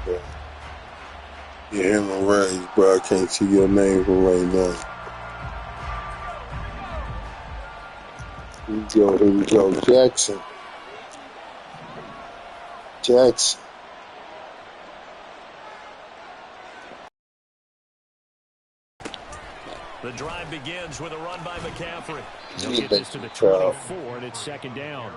bro. You're him and Ray, bro. I can't see your name from right now. Here we go. Jackson. The drive begins with a run by McCaffrey. They'll get this to the 24, and it's second down.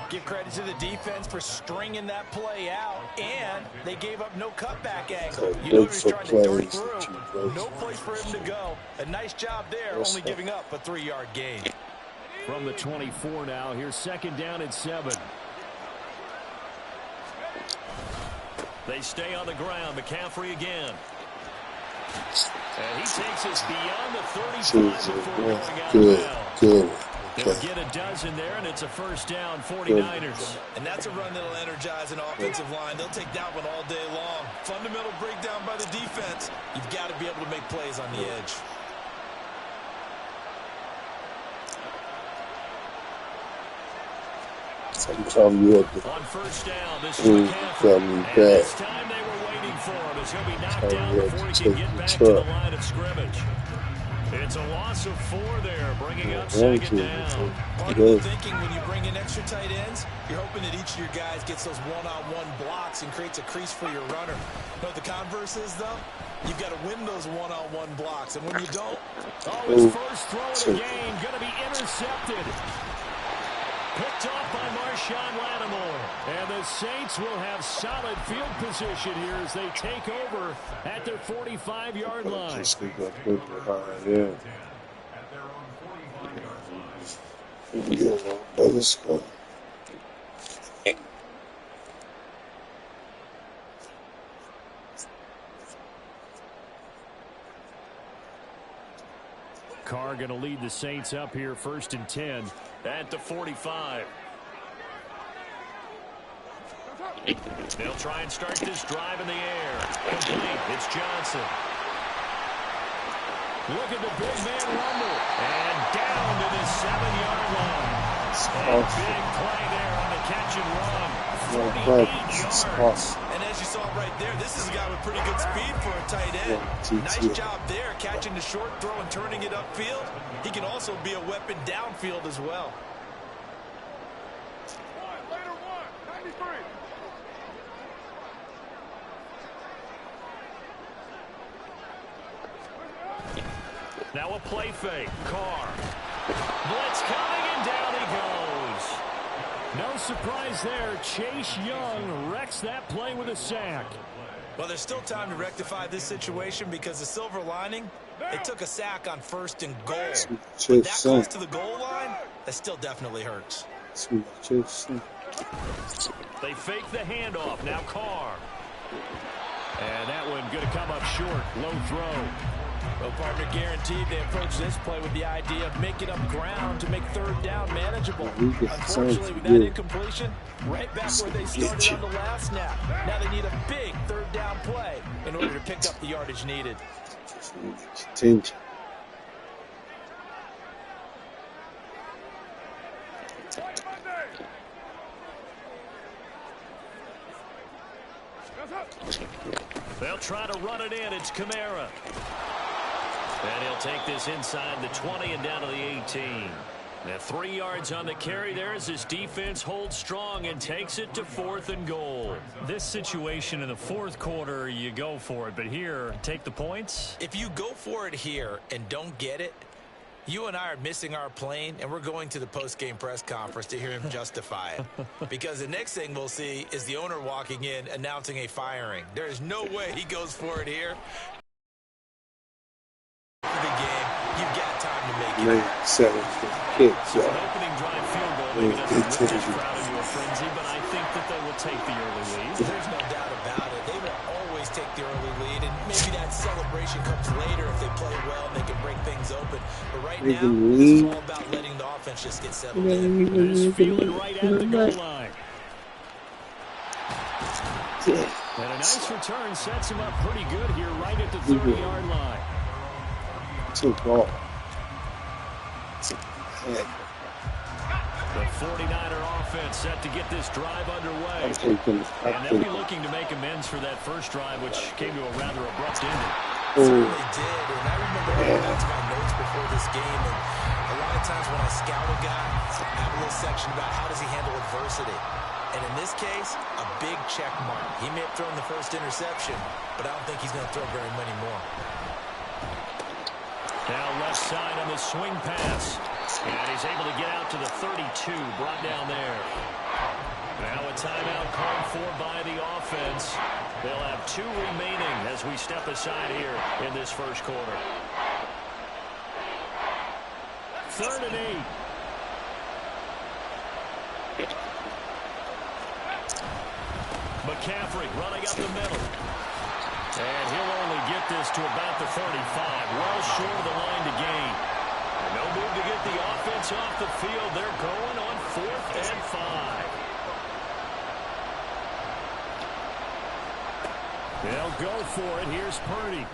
Give credit to the defense for stringing that play out, and they gave up no cutback angle. You know he was trying to dart through. No place for him to go. A nice job there, only giving up a 3-yard gain. From the 24 now, here's second down and 7. They stay on the ground. McCaffrey again. And he takes us beyond the 35 before going out of bounds. Good. They'll get a dozen there, and it's a first down, 49ers. And that's a run that'll energize an offensive line. They'll take that one all day long. Fundamental breakdown by the defense. You've got to be able to make plays on the edge. On first down, this is McCaffrey. And this time they were waiting for him as he'll be knocked down before he can get back to the line of scrimmage. It's a loss of 4 there, bringing up second down. What are you thinking when you bring in extra tight ends? You're hoping that each of your guys gets those one-on-one blocks and creates a crease for your runner. You know what the converse is, though? You've got to win those one-on-one blocks, and when you don't... Oh, his first throw of the game going to be intercepted. Picked off by Marshawn Lattimore. And the Saints will have solid field position here as they take over at their 45-yard line. Carr going to lead the Saints up here first and 10 at the 45. They'll try and start this drive in the air. Complete. It's Johnson. Look at the big man rumble. And down to the 7-yard line. A big play there on the catch and run. 48 yards. And as you saw right there, this is a guy with pretty good speed for a tight end. Nice job there, catching the short throw and turning it upfield. He can also be a weapon downfield as well. Now a play fake. Carr. Blitz coming, and down he goes. No surprise there. Chase Young wrecks that play with a sack. Well, there's still time to rectify this situation because the silver lining, it took a sack on first and goal. But that close to the goal line, that still definitely hurts. They fake the handoff. Now Carr. And that one going to come up short. Low throw. Well, partner, guaranteed they approach this play with the idea of making up ground to make third down manageable. Unfortunately, with that incompletion, right back where they started on the last snap. Now they need a big third down play in order to pick up the yardage needed. They'll try to run it in. It's Kamara. And he'll take this inside the 20 and down to the 18. Now 3 yards on the carry there as his defense holds strong and takes it to 4th and goal. This situation in the 4th quarter, you go for it. But here, take the points. If you go for it here and don't get it, you and I are missing our plane, and we're going to the post-game press conference to hear him justify it. Because the next thing we'll see is the owner walking in announcing a firing. There is no way he goes for it here. The game, you've got time to make it. Opening drive field goal, maybe doesn't lift this crowd into a frenzy, but I think that they will take the early lead. There's no doubt about it. They will always take the early lead, and maybe that celebration comes later if they play well and they can break things open. But right now, it's all about letting the offense just get settled in. Just feeling right at the goal line. And a nice return sets him up pretty good here right at the 30-yard line. Too ball. The 49er offense set to get this drive underway. And they'll be looking to make amends ends for that first drive, which came to a rather abrupt ending. Certainly did, and I remember going back to my notes before this game, and a lot of times when I scout a guy, I have a little section about how does he handle adversity. And in this case, a big check mark. He may have thrown the first interception, but I don't think he's going to throw very many more. Now left side on the swing pass. And he's able to get out to the 32, brought down there. Now a timeout called for by the offense. They'll have 2 remaining as we step aside here in this first quarter. 3rd and 8. McCaffrey running up the middle. And he'll only get this to about the 35, well short of the line to gain. And no move to get the offense off the field. They're going on 4th and 5. They'll go for it. Here's Purdy.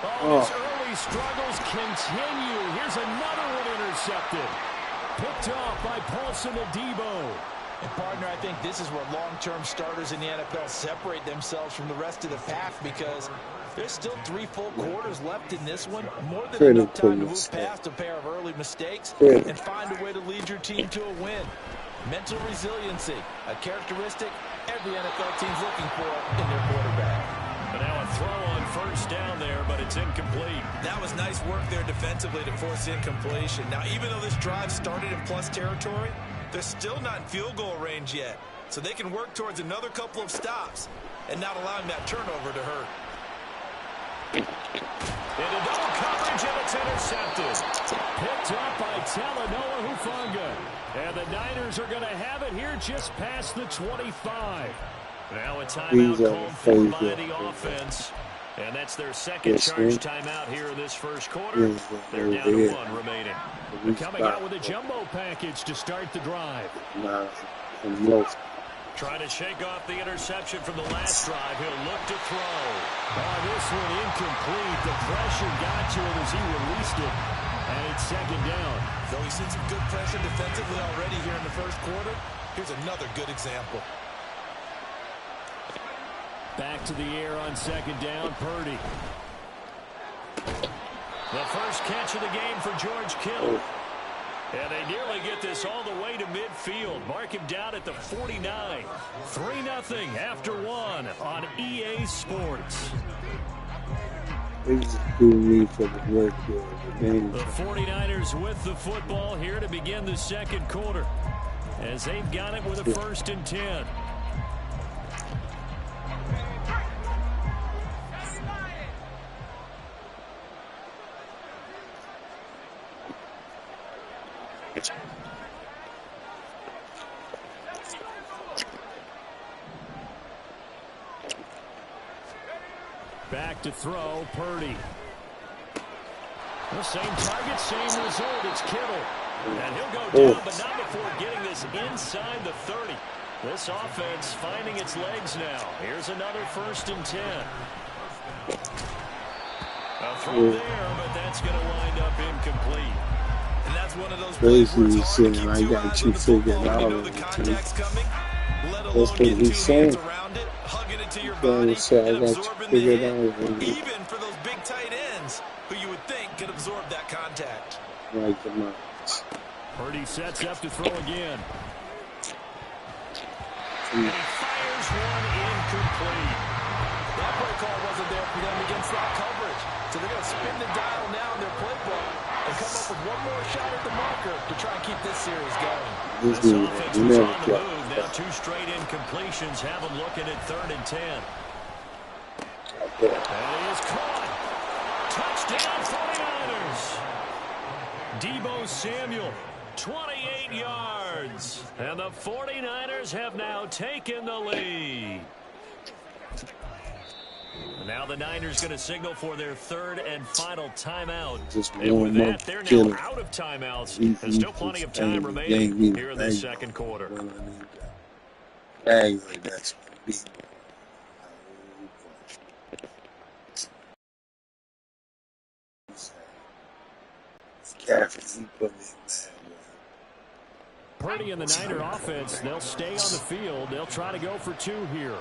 His early struggles continue. Here's another one intercepted. Picked off by Paulson Adebo. And, partner, I think this is where long-term starters in the NFL separate themselves from the rest of the pack, because there's still 3 full quarters left in this one. More than enough time to move past a pair of early mistakes and find a way to lead your team to a win. Mental resiliency, a characteristic every NFL team's looking for in their quarterback. But now a throw on first down there, but it's incomplete. That was nice work there defensively to force incompletion. Now, even though this drive started in plus territory, they're still not in field goal range yet, so they can work towards another couple of stops and not allowing that turnover to hurt. Into double coverage, and it's intercepted. Picked up by Talanoa Hufanga. And the Niners are going to have it here just past the 25. Now a timeout called for by the offense. And that's their second charge timeout here in this first quarter. They're down to 1 remaining. They're coming out with a jumbo package to start the drive. Trying to shake off the interception from the last drive. He'll look to throw. This one incomplete. The pressure got to him as he released it. And it's 2nd down. Though he's seen some good pressure defensively already here in the first quarter, here's another good example. Back to the air on 2nd down, Purdy. The first catch of the game for George Kittle. And they nearly get this all the way to midfield. Mark him down at the 49. 3-0 after 1 on EA Sports. They just do me for the work here. The 49ers with the football here to begin the second quarter, as they've got it with a 1st and 10. Back to throw, Purdy. The same target, same result. It's Kittle. And he'll go down, but not before getting this inside the 30. This offense finding its legs now. Here's another 1st and 10. A throw there, but that's going to wind up incomplete. And that's one of those plays where it's hard to keep 2 eyes on the football when you know the contact's coming, let alone get 2 hands around it, hugging it to your body, and absorbing the hit, even for those big tight ends who you would think could absorb that contact. Purdy sets up to throw again. And he fires one incomplete. That play call wasn't there for them against that coverage. So they're going to spin the dial now in their playbook and come up with one more shot at the marker to try and keep this series going. This offense was on the move. Now 2 straight incompletions have them looking at 3rd and 10. And he is caught. Touchdown 49ers. Deebo Samuel, 28 yards. And the 49ers have now taken the lead. Now the Niners going to signal for their 3rd and final timeout. And with that, they're now out of timeouts. There's still plenty of time remaining here in the second quarter. Purdy and the Niner offense, they'll stay on the field. They'll try to go for 2 here.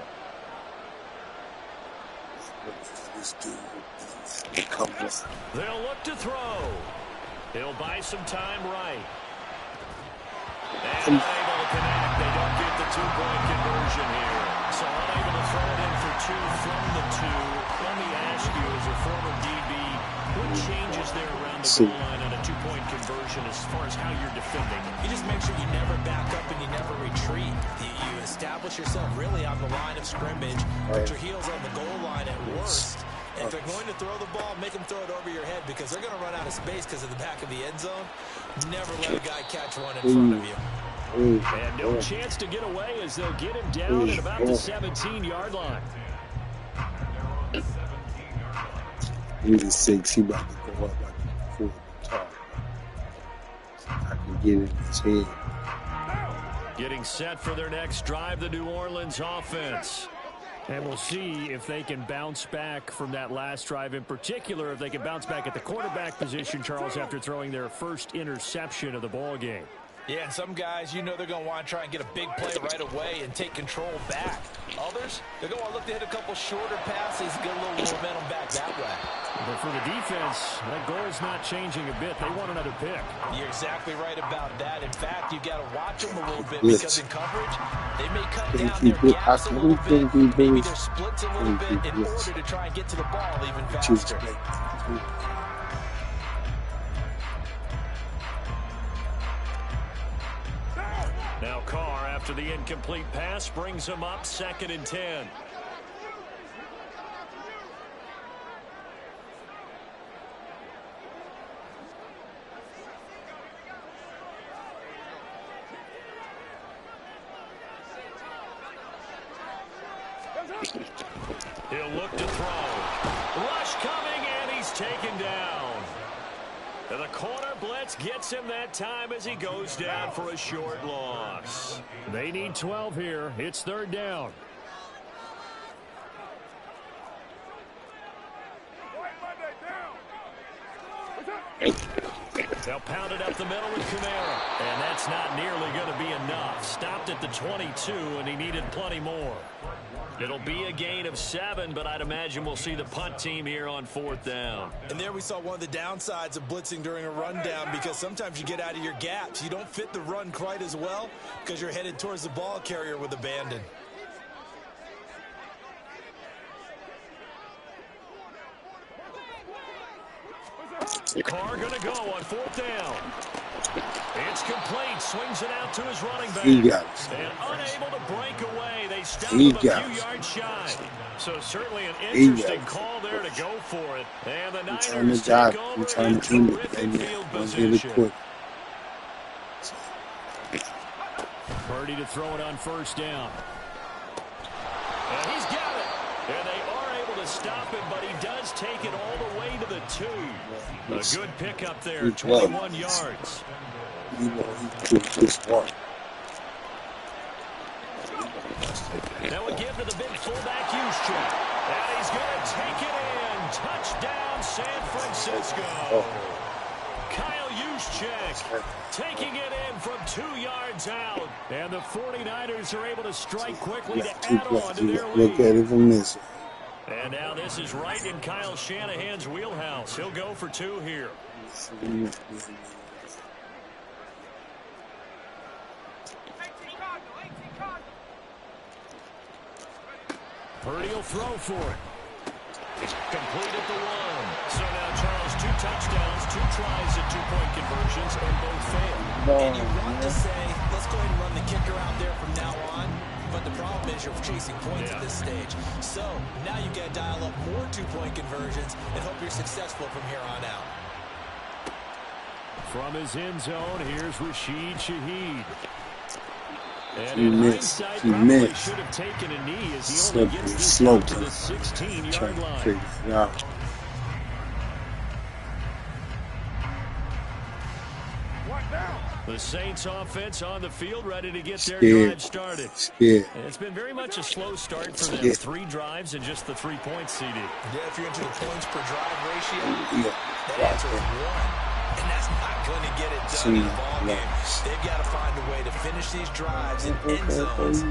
This dude, come on. They'll look to throw. He'll buy some time right. And unable to connect. They don't get the two-point conversion here. So unable to throw it in for two from the two. Let me ask you, as a former DB, what changes there around the goal line on a two-point conversion as far as how you're defending? You just make sure you never back up and you never retreat. You establish yourself really on the line of scrimmage. Put your heels on the goal line at worst. If they're going to throw the ball, make them throw it over your head because they're going to run out of space because of the back of the end zone. Never let a guy catch one in front of you. And no chance to get away as they'll get him down at about the 17-yard line. He's a 6. He about to go up like before the top. I can get in his head. Getting set for their next drive, the New Orleans offense. And we'll see if they can bounce back from that last drive. In particular, if they can bounce back at the quarterback position, Charles, after throwing their first interception of the ball game. Yeah, and some guys, you know they're going to want to try and get a big play right away and take control back. Others, they're going to look to hit a couple shorter passes and get a little momentum back that way. But for the defense, that goal's not changing a bit. They want another pick. You're exactly right about that. In fact, you've got to watch them a little bit because in coverage, they may cut down their gaps a little bit. Maybe their splits a little bit in order to try and get to the ball even faster. Now Carr, after the incomplete pass, brings him up 2nd and 10. He'll look to throw. Rush coming, and he's taken down. And the corner blitz gets him that time as he goes down for a short loss. They need 12 here. It's 3rd down. They'll pound it up the middle with Kamara. And that's not nearly going to be enough. Stopped at the 22, and he needed plenty more. It'll be a gain of 7, but I'd imagine we'll see the punt team here on 4th down. And there we saw one of the downsides of blitzing during a rundown because sometimes you get out of your gaps. You don't fit the run quite as well because you're headed towards the ball carrier with abandon. Carr going to go on 4th down. It's complete. Swings it out to his running back. He got it. And unable to break away. They stop him a few yards shy. So certainly an interesting call there to go for it. And the Niners take over in terrific field position. Purdy to throw it on 1st down. And he's got it. And they are able to stop him, but he does take it all the way to the 2. A good pickup there, 21 yards. You know, he took this one. Now again to the big fullback BIGSHAKA. And he's going to take it in. Touchdown, San Francisco. Kyle BIGSHAKA taking it in from 2 yards out. And the 49ers are able to strike quickly to add on to their lead. Look at it from this. And now this is right in Kyle Shanahan's wheelhouse. He'll go for 2 here. Purdy will throw for it. Complete at the 1. So now, Charles, 2 touchdowns, 2 tries at 2-point conversions, and both fail. And you want to say, let's go ahead and run the kicker out there from now on. But the problem is you're chasing points at this stage. So now you got to dial up more 2-point conversions and hope you're successful from here on out. From his end zone, here's Rashid Shaheed. And He in missed. hindsight, He probably missed. should have taken a knee as he only gets this Slow to the 16-yard line. figure it out. The Saints offense on the field ready to get their Scared. drive started. Scared. And it's been very much a slow start for them. 3 drives and just the 3 points, CD. Yeah, if you're into the points per drive ratio, Yeah. that answer is 1. And that's not going to get it done in the ball game. They've got to find a way to finish these drives in end zones.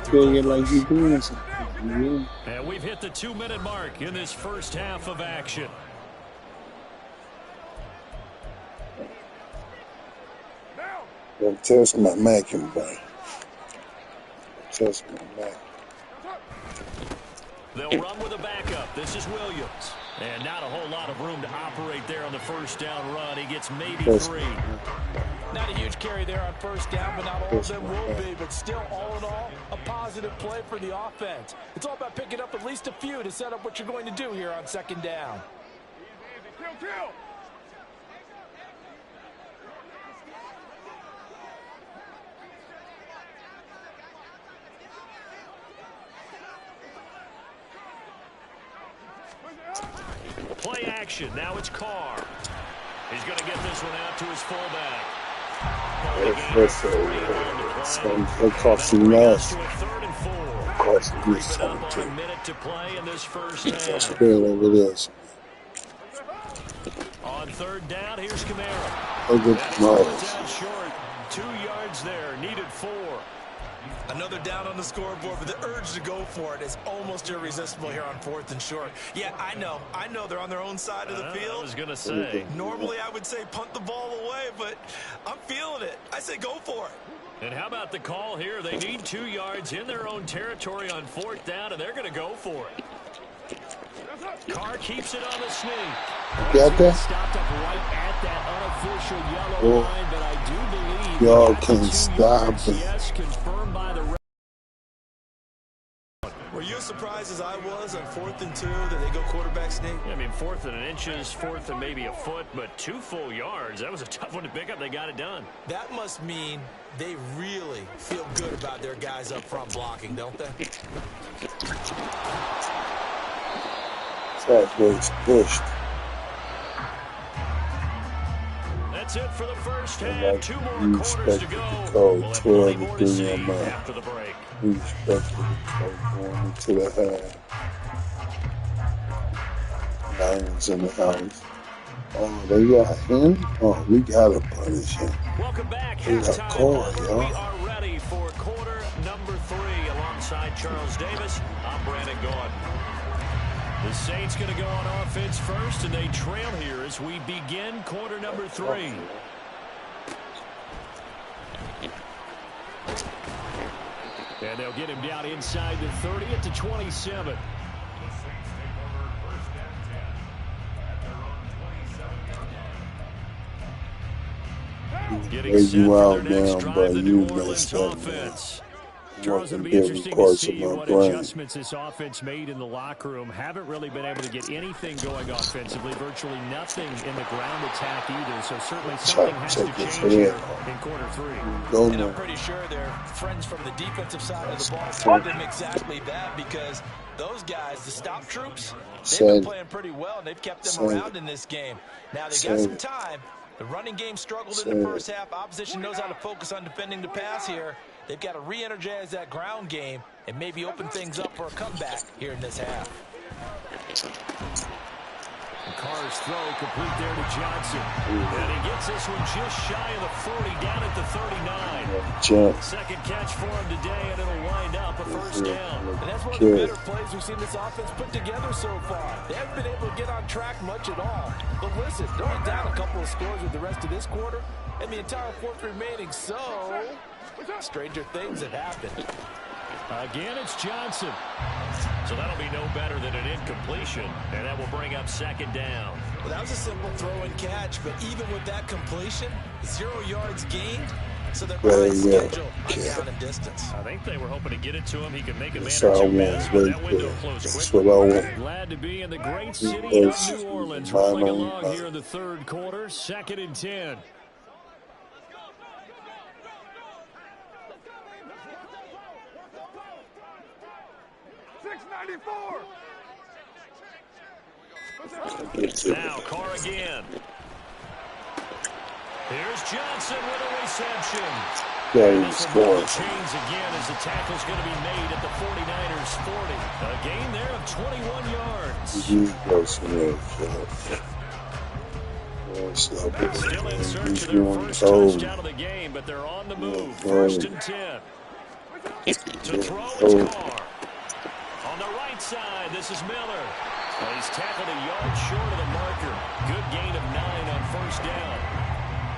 Go get like you doing something. And we've hit the 2-minute mark in this first half of action. Don't test my Mac and bang. Test my Mac. They'll run with a backup. This is Williams. And not a whole lot of room to operate there on the first down run. He gets maybe 3. Not a huge carry there on first down, but not all of them will be. But still, all in all, a positive play for the offense. It's all about picking up at least a few to set up what you're going to do here on second down. Kill. Play action. Now it's Carr. He's going to get this one out to his fullback. It costs him less. Costs him this time. A minute to play in this first half. On third down, here's Kamara. Short. 2 yards there. Needed 4. Another down on the scoreboard, but the urge to go for it is almost irresistible here on 4th and short. Yeah, I know they're on their own side of the field. I was going to say. Normally I would say punt the ball away, but I'm feeling it. I say go for it. And how about the call here? They need 2 yards in their own territory on 4th down, and they're going to go for it. Carr keeps it on the sneak. Got that? Stopped up right at that unofficial yellow line, but I do believe y'all can stop it. Yes, confirmed by the. Were you as surprised as I was on 4th and 2 that they go quarterback sneak? I mean, 4th and inches, 4th and maybe a foot, but 2 full yards. That was a tough one to pick up. They got it done. That must mean they really feel good about their guys up front blocking, don't they? That was pushed. That's it for the first half. 2 more quarters to go. We'll have plenty more to see after the break. We expected to go going into the half. Lions in the house. Oh, they got him? Oh, we gotta punish him. Welcome back. Halftime. We are ready for quarter number 3 alongside Charles Davis. I'm Brandon Gordon. The Saints going to go on offense first, and they trail here as we begin quarter number 3. And they'll get him down inside the 30 at the 27. Getting set for their next drive, the New Orleans offense. Charles, it'll be interesting to see what adjustments this offense made in the locker room. Haven't really been able to get anything going offensively, virtually nothing in the ground attack either. So certainly something has to change here in quarter 3. And I'm pretty sure their friends from the defensive side of the ball told them exactly that, because those guys, the stop troops, they've been playing pretty well, and they've kept them around in this game. Now they got some time. The running game struggled in the first half. Opposition knows how to focus on defending the pass here. They've got to re-energize that ground game and maybe open things up for a comeback here in this half. Carr's throw complete there to Johnson. And he gets this one just shy of the 40, down at the 39. Second catch for him today, and it'll wind up a first down. And that's one of the better plays we've seen this offense put together so far. They haven't been able to get on track much at all. But listen, they're only down a couple of scores with the rest of this quarter, and the entire fourth remaining, so stranger things have happened. Again, it's Johnson. So that'll be no better than an incompletion, and that will bring up second down. Well, that was a simple throw and catch, but even with that completion, 0 yards gained, so they're behind schedule on down and distance. I think they were hoping to get it to him. He could make a man or two miss, but that window closed quickly. Glad to be in the great city of New Orleans. Rolling along here in the third quarter, 2nd and 10. Now Carr again. Here's Johnson with a reception. And this will move the chains again as the tackle's going to be made at the 49ers 40. A gain there of 21 yards. Still in search of their first touchdown of the game, but they're on the move. 1st and 10. To throw is Carr. On inside. This is Miller. Well, he's tackled a yard short of the marker. Good gain of 9 on first down.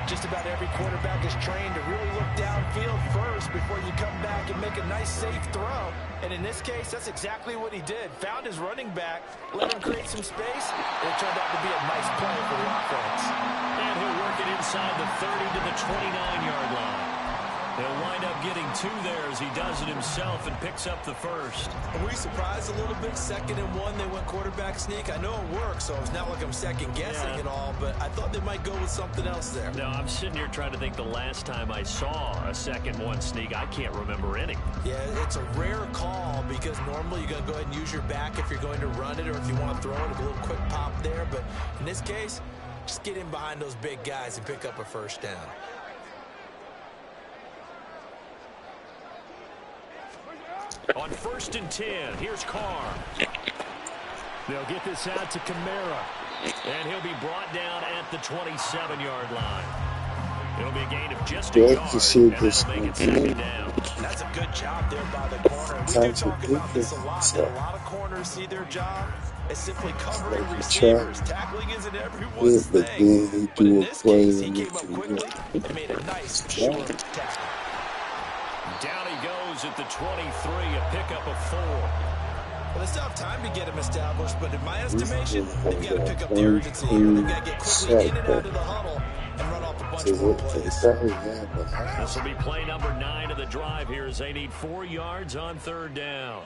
Just about every quarterback is trained to really look downfield first before you come back and make a nice, safe throw. And in this case, that's exactly what he did. Found his running back, let him create some space, and it turned out to be a nice play for the offense. And he'll work it inside the 30 to the 29-yard line. He'll wind up getting 2 there as he does it himself and picks up the first. Were you surprised a little bit? 2nd and 1, they went quarterback sneak. I know it works, so it's not like I'm second-guessing it all, but I thought they might go with something else there. No, I'm sitting here trying to think the last time I saw a 2nd-1 sneak. I can't remember any. Yeah, it's a rare call because normally you're going to go ahead and use your back if you're going to run it or if you want to throw it, a little quick pop there. But in this case, just get in behind those big guys and pick up a first down. On 1st and 10, here's Carr. They'll get this out to Kamara. And he'll be brought down at the 27-yard line. It'll be a gain of just a yard, and that'll make it 2nd down. That's a good job there by the corner. We've been talking about this a lot. That a lot of corners see their job as simply covering receivers. Tackling isn't everyone's thing. But in this case, he came up quickly and made a nice, short tackle. Down he goes at the 23, a pickup of 4. Well, they still have time to get him established, but in my estimation, they've got to pick up the urgency here. They've got to get quickly in and out of the huddle and run off a bunch more plays. This will be play number 9 of the drive here as they need 4 yards on 3rd down.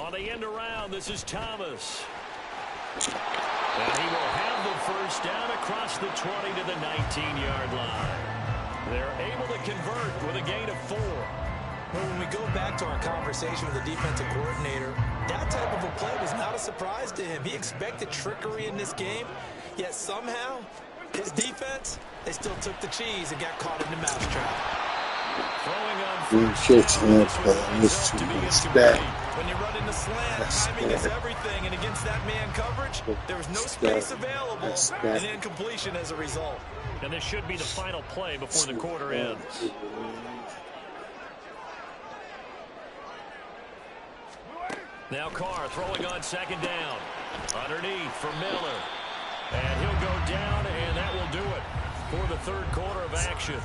On the end around, this is Thomas. And he will have the first down across the 20 to the 19-yard line. They're able to convert with a gain of 4. Well, when we go back to our conversation with the defensive coordinator, that type of a play was not a surprise to him. He expected trickery in this game, yet somehow his defense, they still took the cheese and got caught in the mousetrap. Throwing on first down, when you run in the slant, timing is everything, and against that man coverage, there was no space available, and incompletion as a result. And this should be the final play before the quarter ends. Now Carr throwing on 2nd down. Underneath for Miller. And he'll go down, and that will do it for the 3rd quarter of action.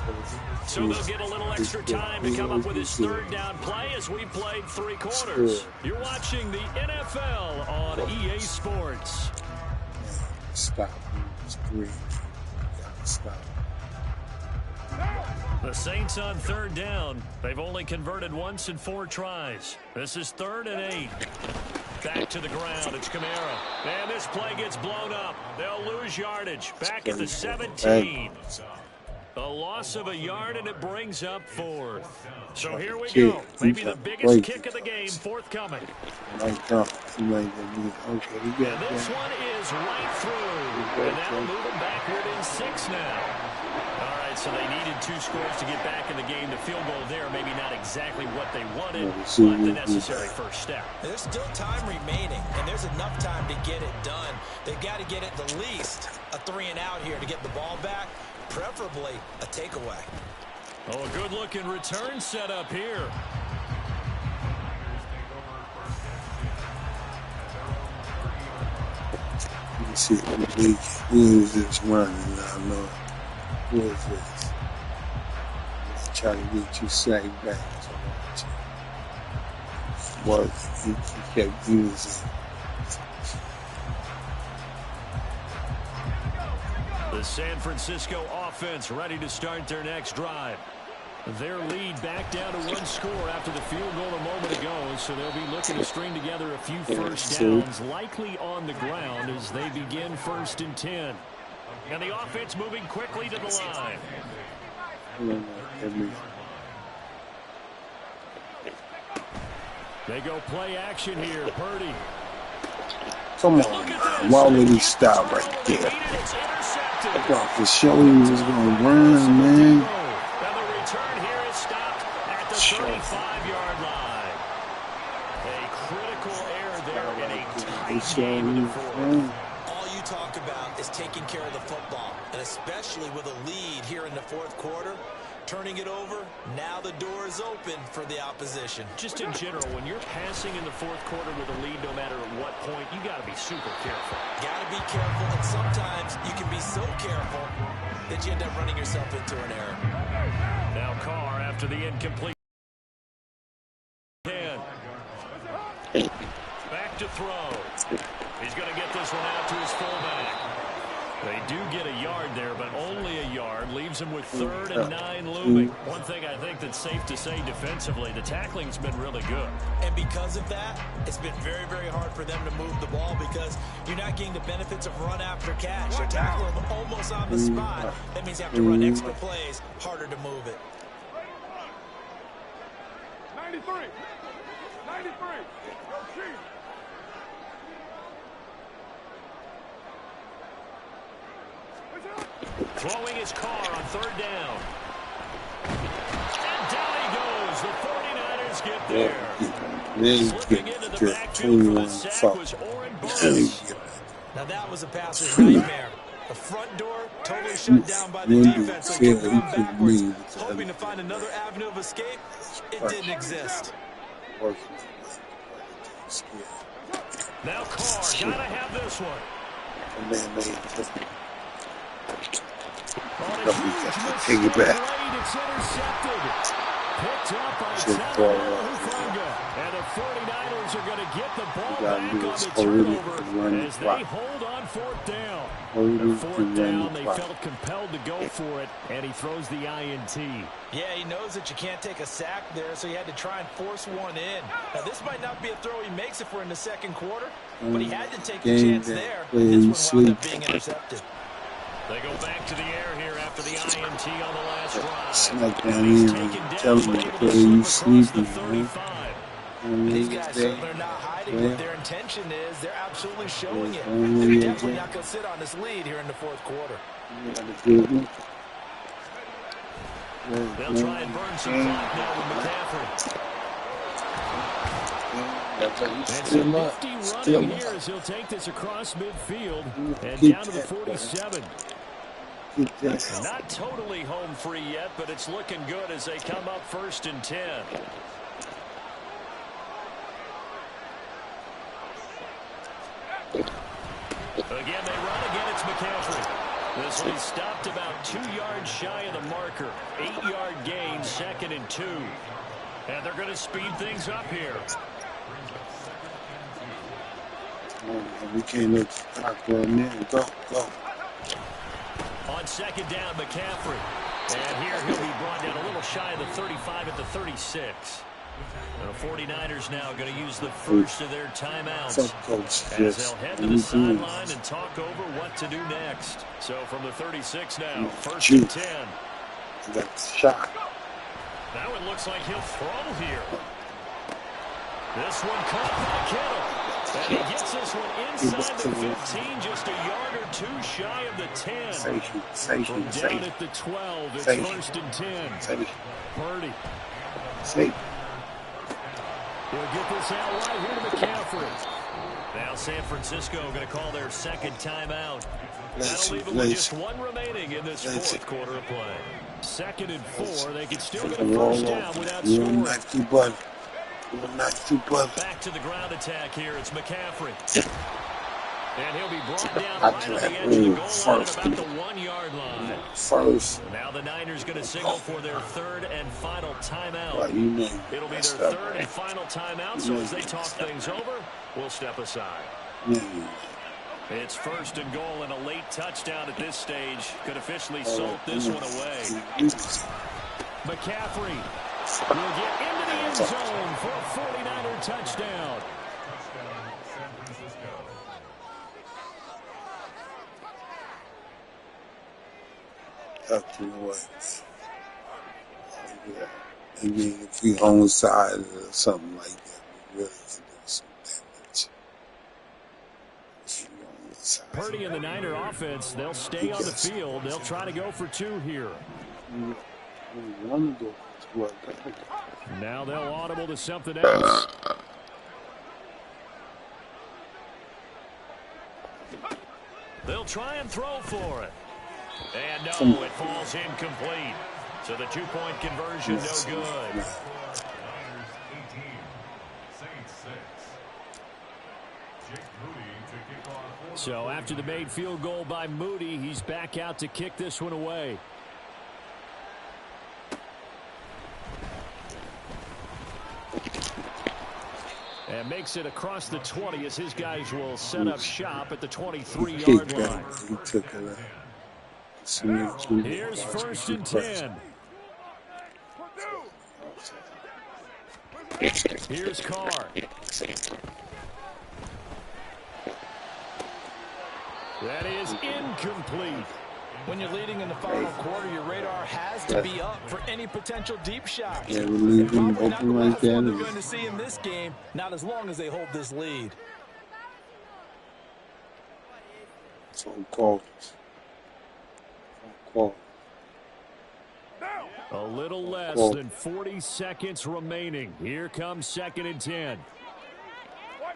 So they'll get a little extra time to come up with his 3rd down play as we played 3 quarters. You're watching the NFL on EA Sports. Stop. Stop. The Saints on 3rd down. They've only converted once in 4 tries. This is 3rd and 8. Back to the ground. It's Kamara. And this play gets blown up. They'll lose yardage. Back at the 17. A loss of a yard, and it brings up 4th. So here we go. Maybe the biggest kick of the game forthcoming. And this one is right through. And that'll move them back within 6 now. All right, so they needed 2 scores to get back in the game. The field goal there, maybe not exactly what they wanted, but the necessary first step. There's still time remaining, and there's enough time to get it done. They've got to get at the least a 3 and out here to get the ball back, preferably a takeaway. Oh, a good-looking return set up here. You can see who is this running? I know. Who is this? Let's try to get you sacked back. What he kept using. The San Francisco offense ready to start their next drive. Their lead back down to 1 score after the field goal a moment ago, so they'll be looking to string together a few first downs, likely on the ground as they begin 1st and 10. And the offense moving quickly to the line. They go play action here. Purdy. Come on. Why would he stop right there? I thought for sure he was going to run, man. And the return here is stopped at the 35-yard line. A critical error there in a tight game in the 4th. All you talk about is taking care of the football, and especially with a lead here in the 4th quarter. Turning it over, now the door is open for the opposition. Just in general, when you're passing in the fourth quarter with a lead, no matter at what point, you got to be super careful. Got to be careful, and sometimes you can be so careful that you end up running yourself into an error. Now Carr after the incomplete. Back to throw. He's going to get this one out to his fullback. They do get a yard there, but only a yard. Leaves him with 3rd and 9 looming. One thing I think that's safe to say defensively, the tackling's been really good. And because of that, it's been very, very hard for them to move the ball because you're not getting the benefits of run after catch. They're tackling them almost on the spot. That means you have to run extra plays, harder to move it. 93. 93. Go Chiefs. Throwing his Carr on 3rd down. And down he goes. The 49ers get there. Slipping into the backfield for the sack was Oren Burns. Now that was a passer's nightmare. The front door totally shut down by the defense, so he run backwards, hoping to find another avenue of escape. It didn't exist. Now Carr, gotta have this one. Take it back. It's intercepted. Picked up by Hufanga. And the 49ers are going to get the ball back on the turnover as they hold on 4th down. The 4th down, they felt compelled to go for it, and he throws the INT. Yeah, he knows that you can't take a sack there, so he had to try and force one in. Now, this might not be a throw he makes if we're in the 2nd quarter, but he had to take a chance there. This one wound up being intercepted. They go back to the air here after the INT on the last drive. Snuck down here and tell them to play you sleeping. These guys certainly are not hiding what their intention is. They're absolutely showing it. They're definitely not going to sit on this lead here in the 4th quarter. They'll try and burn some clock now with McCaffrey. And some nifty running here as he'll take this across midfield and down to the 47. Not totally home free yet, but it's looking good as they come up 1st and 10. Again, they run. Again, it's McCaffrey. This one stopped about 2 yards shy of the marker. 8-yard gain, 2nd and 2. And they're going to speed things up here. We can't let the clock go in there. Go. On 2nd down, McCaffrey. And here he'll be brought down a little shy of the 35 at the 36. And the 49ers now going to use the first of their timeouts as they'll head to the sideline and talk over what to do next. So from the 36 now, 1st and 10. That's shot. Now it looks like he'll throw here. This one caught by Kittle. And he gets this one inside the 15, just a yard or 2 shy of the 10. From down at the 12, it's 1st and 10. Purdy. He'll get this out right here to McCaffrey. Now San Francisco going to call their 2nd timeout. That'll leave them with just 1 remaining in this 4th quarter of play. 2nd and 4, they can still get a 1st down without scoring. Back to the ground attack here. It's McCaffrey. And he'll be brought down right on the edge of the goal line at about the 1-yard line. Now the Niners going to signal for their 3rd and final timeout. It'll be their 3rd and final timeout, so as they talk things over, we'll step aside. It's 1st and goal, and a late touchdown at this stage could officially salt this one away. McCaffrey will get into the end zone for a 49er touchdown. Up to the west. Yeah. Maybe if we onside or something like that, we really can do some damage. Purdy and the Niner offense, they'll stay on the field. They'll try to go for 2 here. Now they'll audible to something else. They'll try and throw for it. And no, it falls incomplete. So the two-point conversion, no good. So after the made field goal by Moody, he's back out to kick this one away. And makes it across the 20 as his guys will set up shop at the 23-yard line. He took it out. Here's 1st and 10. Here's Carr. That is incomplete. When you're leading in the final quarter, your radar has to be up for any potential deep shots. Yeah, we're leaving open like that. They're going to see in this game, not as long as they hold this lead. Phone calls. A little less than 40 seconds remaining. Here comes 2nd and 10. White.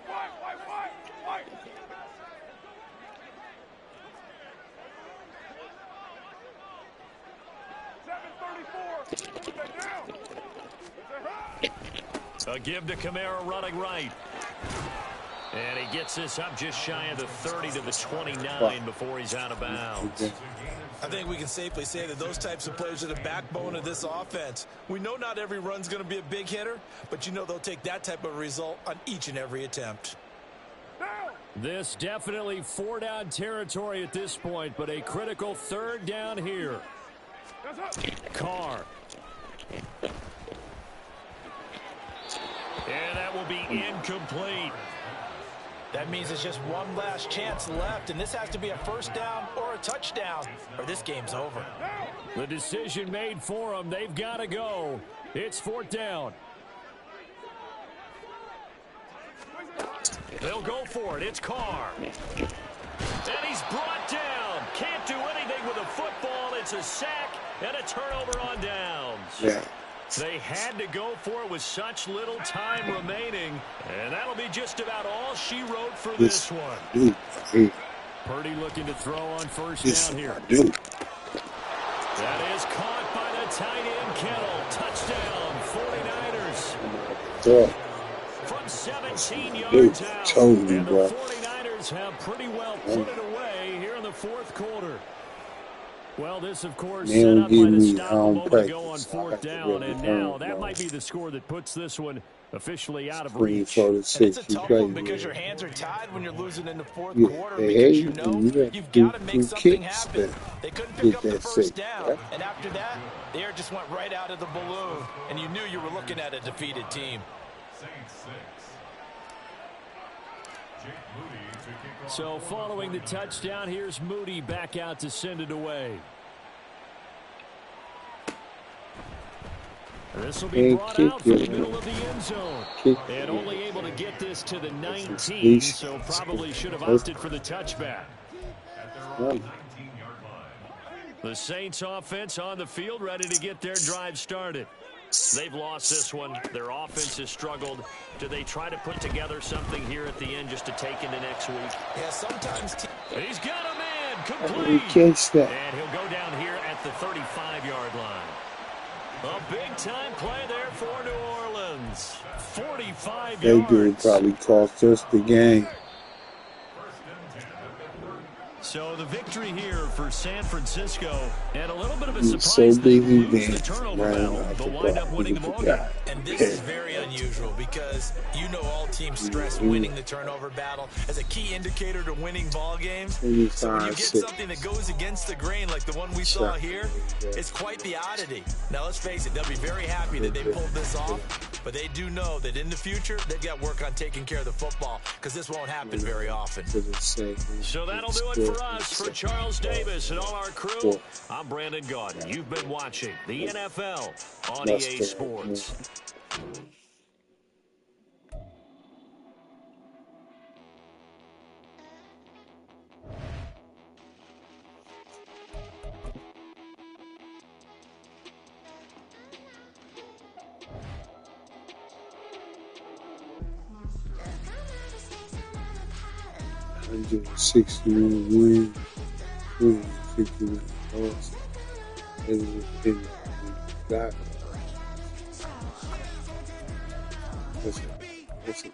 7:34. A give to Kamara running right. And he gets this up just shy of the 30 to the 29 before he's out of bounds. I think we can safely say that those types of plays are the backbone of this offense. We know not every run's going to be a big hitter, but you know they'll take that type of result on each and every attempt. This definitely 4-down territory at this point, but a critical 3rd down here. Carr. And that will be incomplete. That means it's just one last chance left, and this has to be a 1st down or a touchdown, or this game's over. The decision made for them. They've got to go. It's 4th down. They'll go for it. It's Carr. And he's brought down. Can't do anything with a football. It's a sack and a turnover on downs. Yeah. They had to go for it with such little time remaining, and that'll be just about all she wrote for this one. Purdy looking to throw on 1st down here. That is caught by the tight end Kittle. Touchdown, 49ers. From 17 yards out, and the 49ers have pretty well put it away here in the 4th quarter. Well, this, of course, set up by the stop a moment ago on 4th down, and now that might be the score that puts this one officially out of reach. It's a tough one because your hands are tied when you're losing in the 4th quarter because you know you've got to make something happen. They couldn't pick up the 1st down, and after that, the air just went right out of the balloon, and you knew you were looking at a defeated team. So following the touchdown, here's Moody back out to send it away. This will be brought out from the middle of the end zone. And only able to get this to the 19, so probably should have opted for the touchback. The Saints offense on the field, ready to get their drive started. They've lost this one. Their offense has struggled. Do they try to put together something here at the end just to take into next week? Yeah, sometimes. He's got a man complete. And he'll go down here at the 35-yard line. A big-time play there for New Orleans. 45 yards. That dude probably cost us the game. So the victory here for San Francisco, and a little bit of a surprise so big he the turnover battle, but wind up winning the ballgame. And this is very unusual because you know all teams stress winning the turnover battle as a key indicator to winning ball games. So when you get something that goes against the grain like the one we saw here, it's quite the oddity. Now let's face it, they'll be very happy that they pulled this off, but they do know that in the future they've got work on taking care of the football because this won't happen very often. So that'll do it for us. For Charles Davis and all our crew, I'm Brandon Gaudin. You've been watching the NFL on EA Sports. $160 win, 50 loss. got what's it?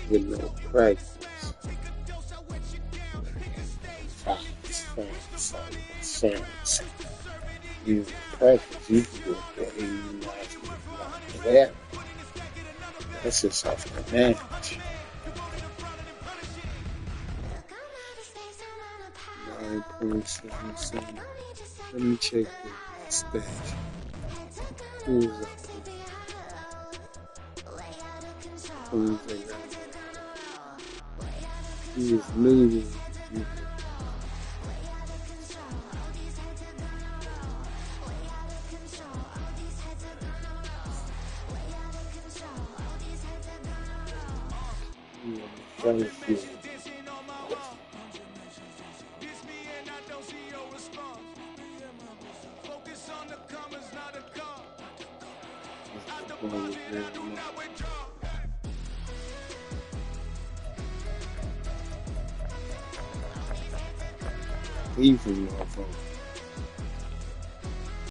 With no practice. Facts. You practice, you can go for 89 that. That's just off the match. 9.77. Let me check the stats. Who's up? Who's they got? He is losing. Thank you. Easy, motherfucker.